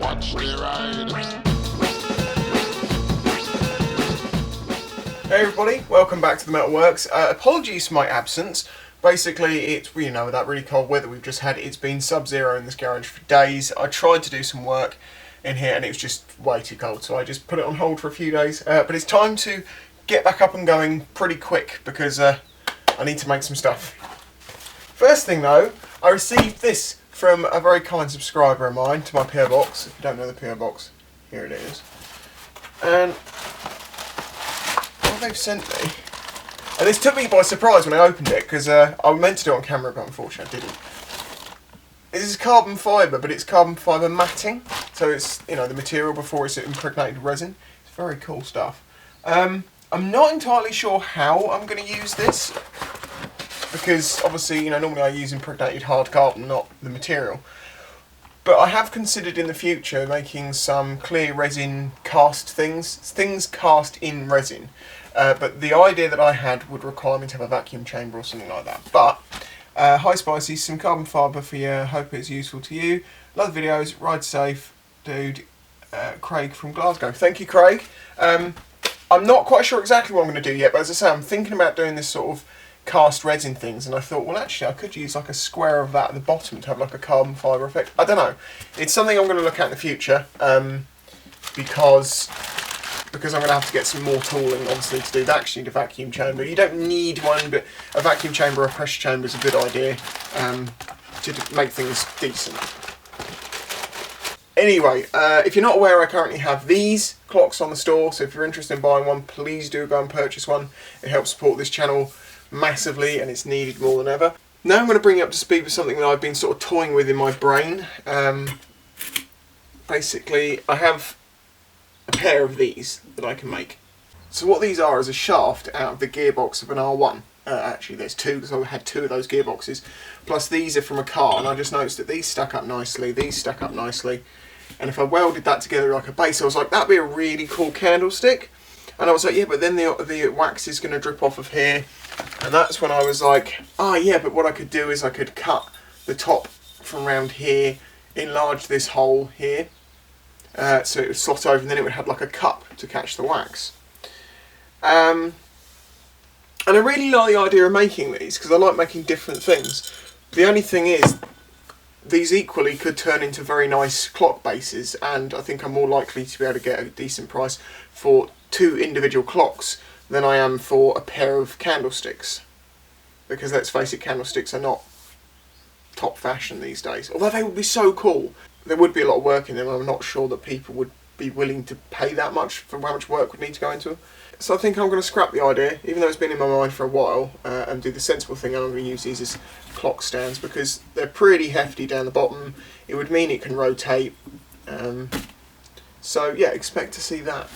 Watch the ride. Hey everybody, welcome back to the Metal Works. Apologies for my absence. Basically, it's, you know, with that really cold weather we've just had, it's been sub-zero in this garage for days. I tried to do some work in here and it was just way too cold, so I just put it on hold for a few days. But it's time to get back up and going pretty quick because I need to make some stuff. First thing though, I received this from a very kind subscriber of mine to my PO box. If you don't know the PO box, here it is. And what they've sent me, and this took me by surprise when I opened it because I meant to do it on camera but unfortunately I didn't. This is carbon fibre, but it's carbon fibre matting, so it's, you know, the material before it's impregnated resin. It's very cool stuff. I'm not entirely sure how I'm going to use this because obviously, you know, normally I use impregnated hard carbon, not the material. But I have considered in the future making some clear resin cast things cast in resin. But the idea that I had would require me to have a vacuum chamber or something like that. But, hi Spicy, some carbon fibre for you, hope it's useful to you. Love the videos, ride safe, dude. Craig from Glasgow. Thank you, Craig. I'm not quite sure exactly what I'm going to do yet, but as I say, I'm thinking about doing this sort of cast resin things, and I thought, well actually I could use like a square of that at the bottom to have like a carbon fibre effect. I don't know. It's something I'm going to look at in the future, because I'm going to have to get some more tooling obviously to do that. Actually need a vacuum chamber. You don't need one, but a vacuum chamber or a pressure chamber is a good idea to make things decent. Anyway, if you're not aware, I currently have these clocks on the store, so if you're interested in buying one, please do go and purchase one. It helps support this channel massively and it's needed more than ever. Now I'm going to bring you up to speed with something that I've been sort of toying with in my brain. Basically, I have a pair of these that I can make. So what these are is a shaft out of the gearbox of an R1. Actually there's two, because I had two of those gearboxes. Plus these are from a car, and I just noticed that these stack up nicely, these stack up nicely. And if I welded that together like a base, I was like, that'd be a really cool candlestick. And I was like, yeah, but then the wax is going to drip off of here. And that's when I was like, oh yeah, but what I could do is I could cut the top from around here, enlarge this hole here, so it would slot over, and then it would have like a cup to catch the wax. And I really like the idea of making these because I like making different things. The only thing is, these equally could turn into very nice clock bases, and I think I'm more likely to be able to get a decent price for two individual clocks than I am for a pair of candlesticks. Because let's face it, candlesticks are not top fashion these days. Although they would be so cool. There would be a lot of work in them, and I'm not sure that people would be willing to pay that much for how much work would need to go into them. So I think I'm going to scrap the idea, even though it's been in my mind for a while, and do the sensible thing, and I'm going to use these as clock stands because they're pretty hefty down the bottom. It would mean it can rotate. So yeah, expect to see that.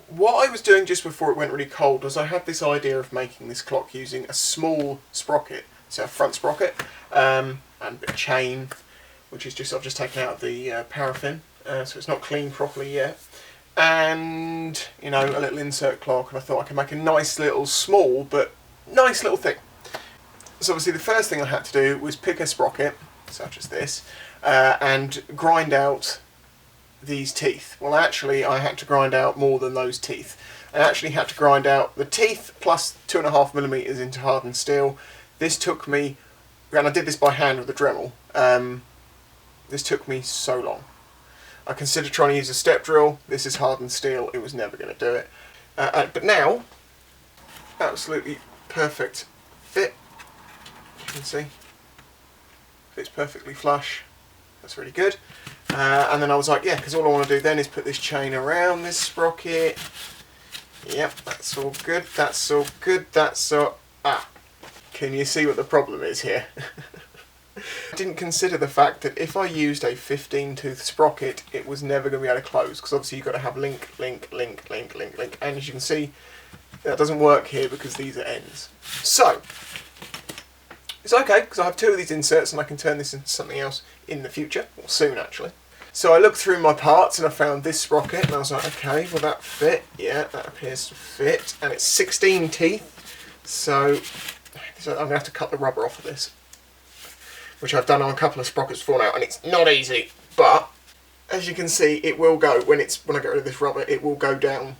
What I was doing just before it went really cold was I had this idea of making this clock using a small sprocket, so a front sprocket, and a bit of chain, which is just, I've just taken out the paraffin, so it's not cleaned properly yet. And, you know, a little insert clock, and I thought I could make a nice little, small, but nice little thing. So obviously the first thing I had to do was pick a sprocket, such as this, and grind out these teeth. Well actually I had to grind out more than those teeth. I actually had to grind out the teeth plus 2.5mm into hardened steel. This took me, and I did this by hand with a Dremel, this took me so long. I considered trying to use a step drill. This is hardened steel, it was never going to do it. But now, absolutely perfect fit, you can see, fits perfectly flush, that's really good. And then I was like, yeah, because all I want to do then is put this chain around this sprocket. Yep, that's all good, that's all good, that's all... Can you see what the problem is here? I didn't consider the fact that if I used a 15 tooth sprocket, it was never going to be able to close, because obviously you've got to have link, and as you can see, that doesn't work here because these are ends. So, it's okay, because I have two of these inserts and I can turn this into something else in the future, or soon actually. So I looked through my parts and I found this sprocket, and I was like, okay, will that fit? Yeah, that appears to fit, and it's 16 teeth, so I'm going to have to cut the rubber off of this, which I've done on a couple of sprockets before now, and it's not easy, but as you can see, it will go, when I get rid of this rubber, it will go down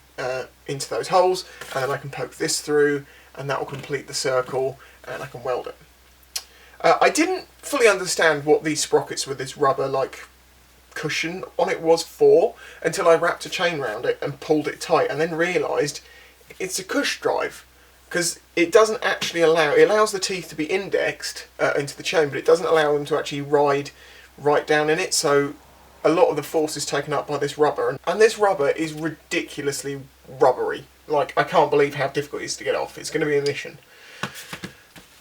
into those holes, and then I can poke this through, and that will complete the circle, and I can weld it. I didn't fully understand what these sprockets with this rubber like cushion on it was for until I wrapped a chain around it and pulled it tight, and then realised it's a cush drive, because it doesn't actually allow, it allows the teeth to be indexed into the chain, but it doesn't allow them to actually ride right down in it, so a lot of the force is taken up by this rubber, and this rubber is ridiculously rubbery. Like, I can't believe how difficult it is to get off. It's going to be a mission.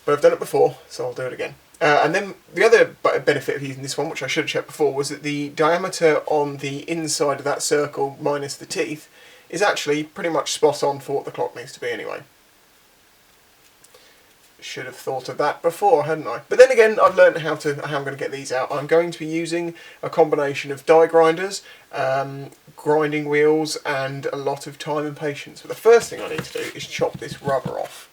But I've done it before, so I'll do it again. And then the other benefit of using this one, which I should have checked before, was that the diameter on the inside of that circle, minus the teeth, is actually pretty much spot on for what the clock needs to be anyway. Should have thought of that before, hadn't I? But then again, I've learned how I'm going to get these out. I'm going to be using a combination of die grinders, grinding wheels, and a lot of time and patience. But the first thing I need to do is chop this rubber off.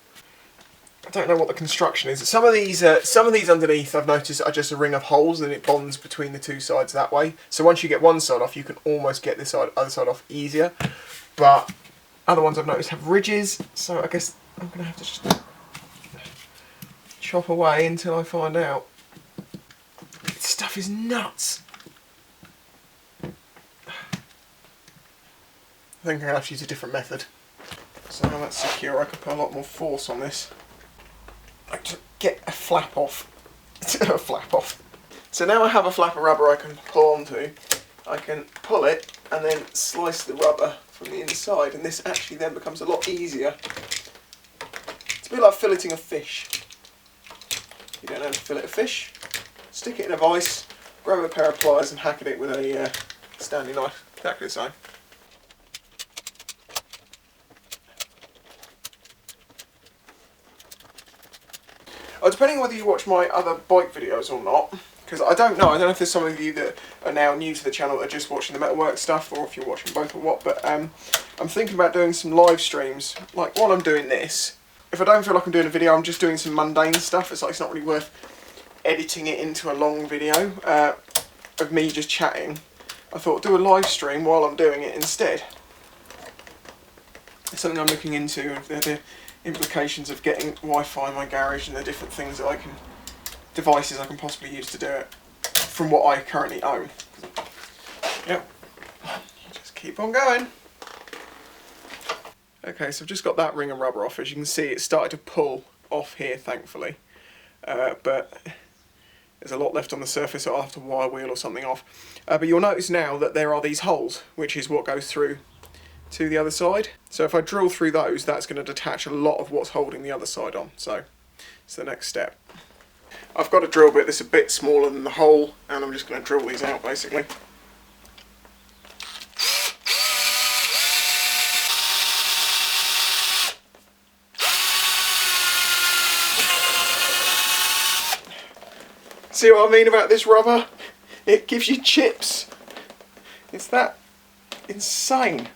I don't know what the construction is. Some of these underneath, I've noticed, are just a ring of holes, and it bonds between the two sides that way. So once you get one side off, you can almost get this other side off easier. But other ones I've noticed have ridges, so I guess I'm going to have to just chop away until I find out. This stuff is nuts. I think I'm going to have to use a different method. So now that's secure, I can put a lot more force on this. I just get a flap off. A flap off. So now I have a flap of rubber I can pull onto. I can pull it and then slice the rubber from the inside, and this actually then becomes a lot easier. It's a bit like filleting a fish. You don't know how to fillet a fish, stick it in a vise, grab a pair of pliers and hack at it with a Stanley knife. Exactly the same. Depending on whether you watch my other bike videos or not, because I don't know if there's some of you that are now new to the channel that are just watching the metalwork stuff, or if you're watching both or what, but I'm thinking about doing some live streams, like while I'm doing this. If I don't feel like I'm doing a video, I'm just doing some mundane stuff. It's like it's not really worth editing it into a long video of me just chatting. I thought do a live stream while I'm doing it instead. It's something I'm looking into, if there are the implications of getting Wi-Fi in my garage and the different things that devices I can possibly use to do it from what I currently own. Yep, just keep on going. Okay, so I've just got that ring of rubber off. As you can see, it started to pull off here, thankfully. But there's a lot left on the surface, so I'll have to wire wheel or something off. But you'll notice now that there are these holes, which is what goes through to the other side. So if I drill through those, that's going to detach a lot of what's holding the other side on. So it's the next step. I've got a drill bit that's a bit smaller than the hole, and I'm just going to drill these out basically. See what I mean about this rubber? It gives you chips. It's that insane.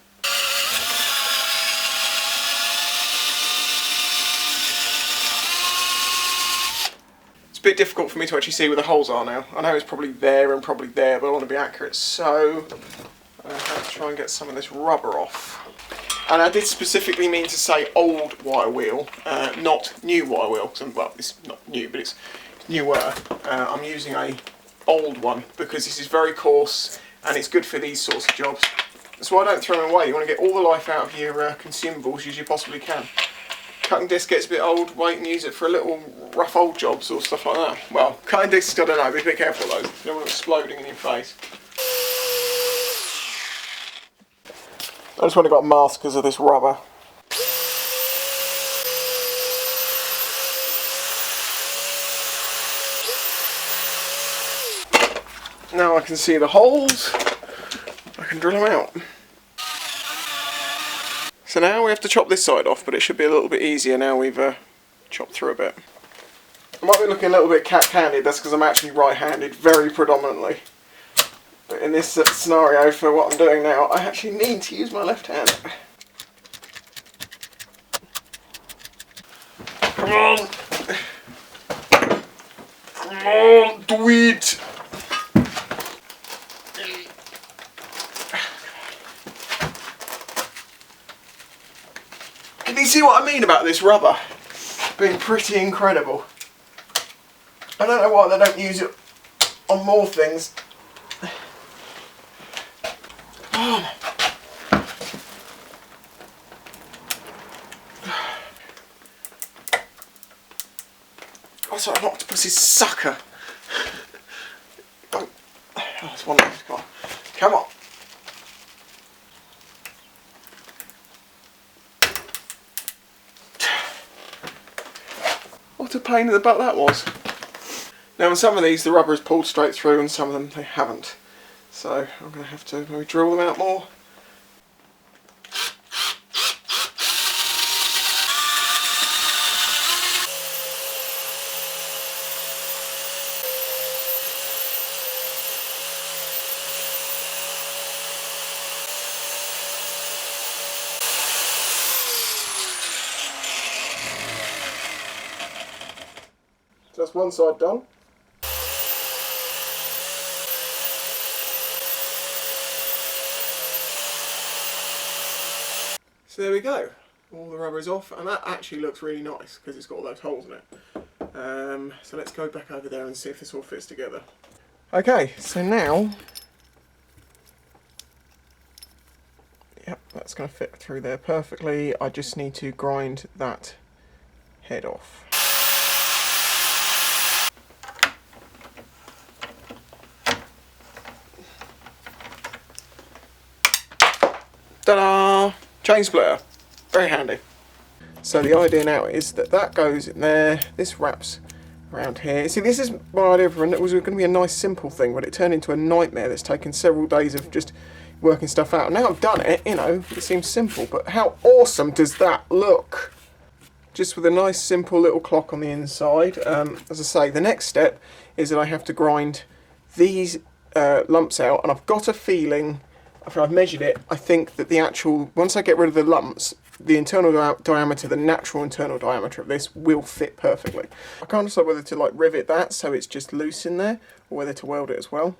It's a bit difficult for me to actually see where the holes are now. I know it's probably there and probably there, but I want to be accurate, so I have to try and get some of this rubber off. And I did specifically mean to say old wire wheel, not new wire wheel, because well, it's not new, but it's newer. I'm using a old one because this is very coarse and it's good for these sorts of jobs. That's why I don't throw them away. You want to get all the life out of your consumables as you possibly can. Cutting disc gets a bit old, wait and use it for a little rough old jobs or stuff like that. Well, cutting discs, I don't know, be a bit careful of those. You don't want them exploding in your face. I just want to got a mask because of this rubber. Now I can see the holes, I can drill them out. So now we have to chop this side off, but it should be a little bit easier now we've chopped through a bit. I might be looking a little bit cat-handed, that's because I'm actually right-handed, very predominantly. But in this scenario, for what I'm doing now, I actually need to use my left hand. Come on! Come on, do it! you see what I mean about this rubber being pretty incredible? I don't know why they don't use it on more things. Oh. Oh, sorry, an octopus's sucker. Oh, that's one left. Come on. Come on. What a pain in the butt that was. Now on some of these the rubber is pulled straight through and some of them they haven't. So I'm going to have to maybe drill them out more. So that's one side done. So there we go. All the rubber is off, and that actually looks really nice because it's got all those holes in it. So let's go back over there and see if this all fits together. Okay, so now, yep, that's going to fit through there perfectly. I just need to grind that head off. Ta-da! Chain splitter. Very handy. So the idea now is that that goes in there, this wraps around here. See, this is my idea for it was going to be a nice simple thing, but it turned into a nightmare that's taken several days of just working stuff out. Now I've done it, you know, it seems simple, but how awesome does that look? Just with a nice simple little clock on the inside. As I say, the next step is that I have to grind these lumps out, and I've got a feeling, after I've measured it, I think that the actual, once I get rid of the lumps, the internal diameter, the natural internal diameter of this will fit perfectly. I can't decide whether to like rivet that so it's just loose in there, or whether to weld it as well.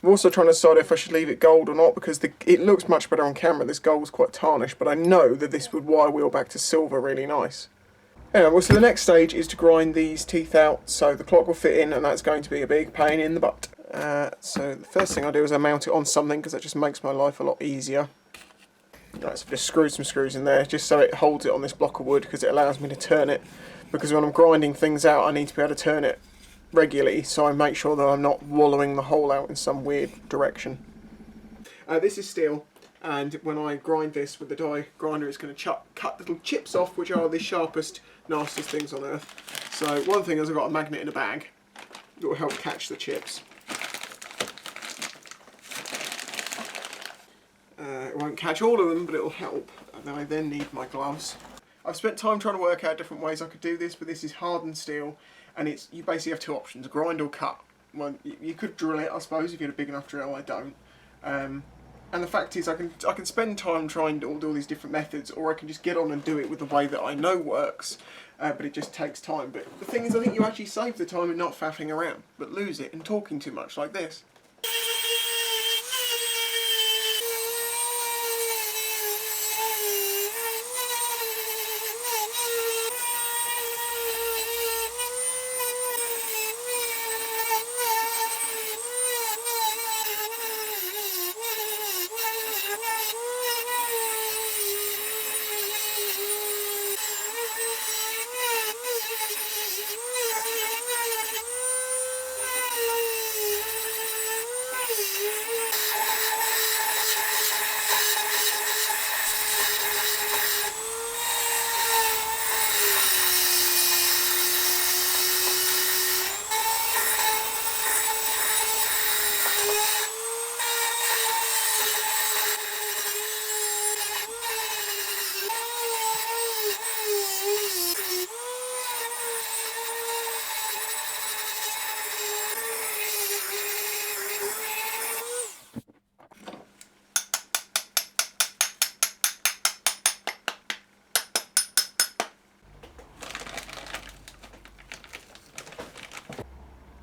I'm also trying to decide if I should leave it gold or not, because it looks much better on camera. This gold's quite tarnished, but I know that this would wire wheel back to silver really nice. Anyway, well, so the next stage is to grind these teeth out so the clock will fit in, and that's going to be a big pain in the butt. So the first thing I do is I mount it on something, because that just makes my life a lot easier. Right, so just screw some screws in there just so it holds it on this block of wood, because it allows me to turn it, because when I'm grinding things out I need to be able to turn it regularly, so I make sure that I'm not wallowing the hole out in some weird direction. This is steel, and when I grind this with the die grinder it's going to cut little chips off, which are the sharpest, nastiest things on earth. So one thing is I've got a magnet in a bag that will help catch the chips. It won't catch all of them, but it'll help. And then I then need my gloves. I've spent time trying to work out different ways I could do this, but this is hardened steel, and you basically have two options: grind or cut. Well, you could drill it, I suppose, if you had a big enough drill. I don't. And the fact is, I can spend time trying to do all these different methods, or I can just get on and do it with the way that I know works. But it just takes time. But the thing is, I think you actually save the time in not faffing around, but lose it in talking too much, like this.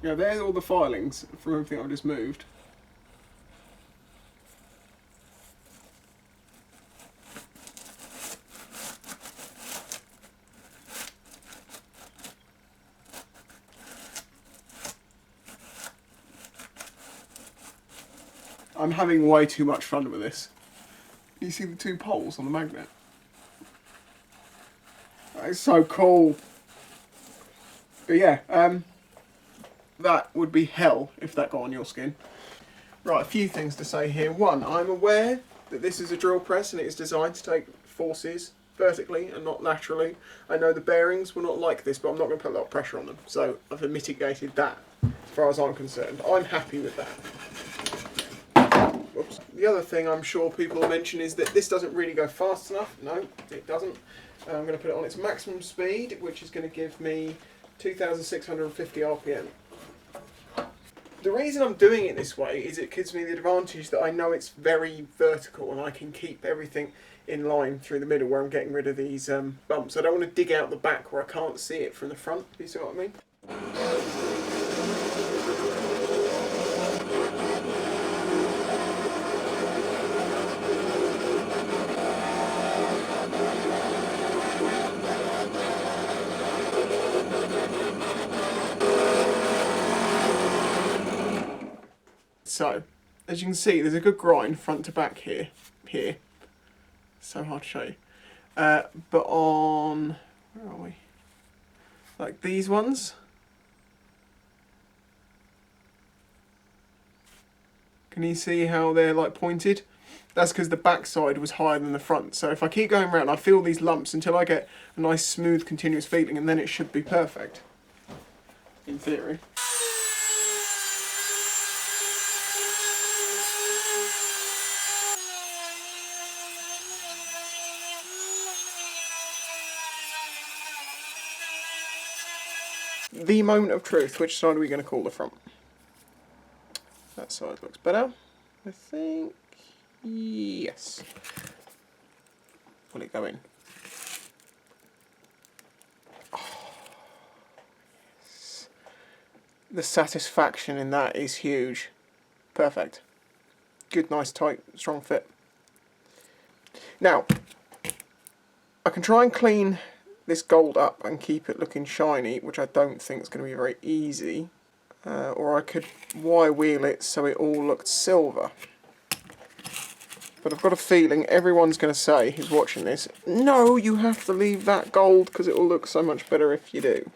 Yeah, there's all the filings from everything I've just moved. I'm having way too much fun with this. You see the two poles on the magnet? That is so cool. But yeah, that would be hell if that got on your skin. Right, a few things to say here. One, I'm aware that this is a drill press and it is designed to take forces vertically and not laterally. I know the bearings will not like this, but I'm not going to put a lot of pressure on them. So I've mitigated that as far as I'm concerned. I'm happy with that. Oops. The other thing I'm sure people will mention is that this doesn't really go fast enough. No, it doesn't. I'm going to put it on its maximum speed, which is going to give me 2,650 RPM. The reason I'm doing it this way is it gives me the advantage that I know it's very vertical and I can keep everything in line through the middle where I'm getting rid of these bumps. I don't want to dig out the back where I can't see it from the front, do you see what I mean? So, as you can see, there's a good grind front to back here. So hard to show you. But on, where are we? Like these ones. Can you see how they're like pointed? That's because the back side was higher than the front. So if I keep going around, I feel these lumps until I get a nice smooth continuous feeling, and then it should be perfect. In theory. The moment of truth, which side are we going to call the front? That side looks better, I think. Yes. Will it go in? Oh, yes. The satisfaction in that is huge. Perfect. Good, nice, tight, strong fit. Now, I can try and clean this gold up and keep it looking shiny, which I don't think is going to be very easy. Or I could Y-wheel it so it all looked silver. But I've got a feeling everyone's going to say, who's watching this, no, you have to leave that gold because it will look so much better if you do.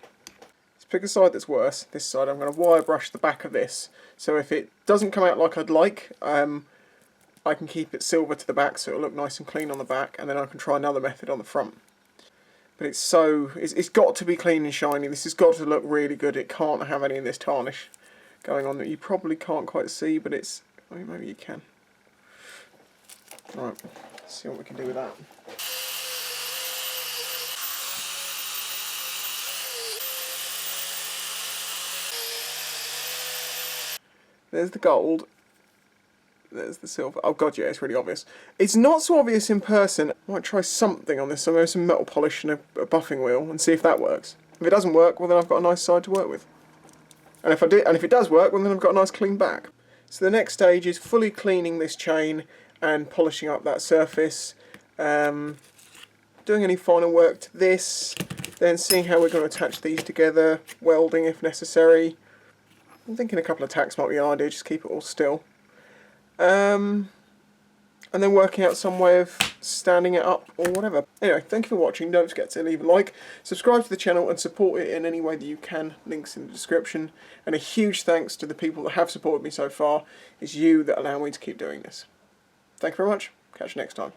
Let's pick a side that's worse. This side I'm going to wire brush the back of this. So if it doesn't come out like I'd like, I can keep it silver to the back so it'll look nice and clean on the back, and then I can try another method on the front. But it's got to be clean and shiny. This has got to look really good. It can't have any of this tarnish going on that you probably can't quite see, but it's, I mean, maybe you can. Right, let's see what we can do with that. There's the gold. There's the silver. Oh god, yeah, it's really obvious. It's not so obvious in person. I might try something on this. So maybe some metal polish and a buffing wheel and see if that works. If it doesn't work, well then I've got a nice side to work with. And if it does work, well then I've got a nice clean back. So the next stage is fully cleaning this chain and polishing up that surface. Doing any final work to this, then seeing how we're going to attach these together, welding if necessary. I'm thinking a couple of tacks might be an idea, just keep it all still. And then working out some way of standing it up or whatever. Anyway, thank you for watching. Don't forget to leave a like, subscribe to the channel and support it in any way that you can. Links in the description. And a huge thanks to the people that have supported me so far. It's you that allow me to keep doing this. Thank you very much. Catch you next time.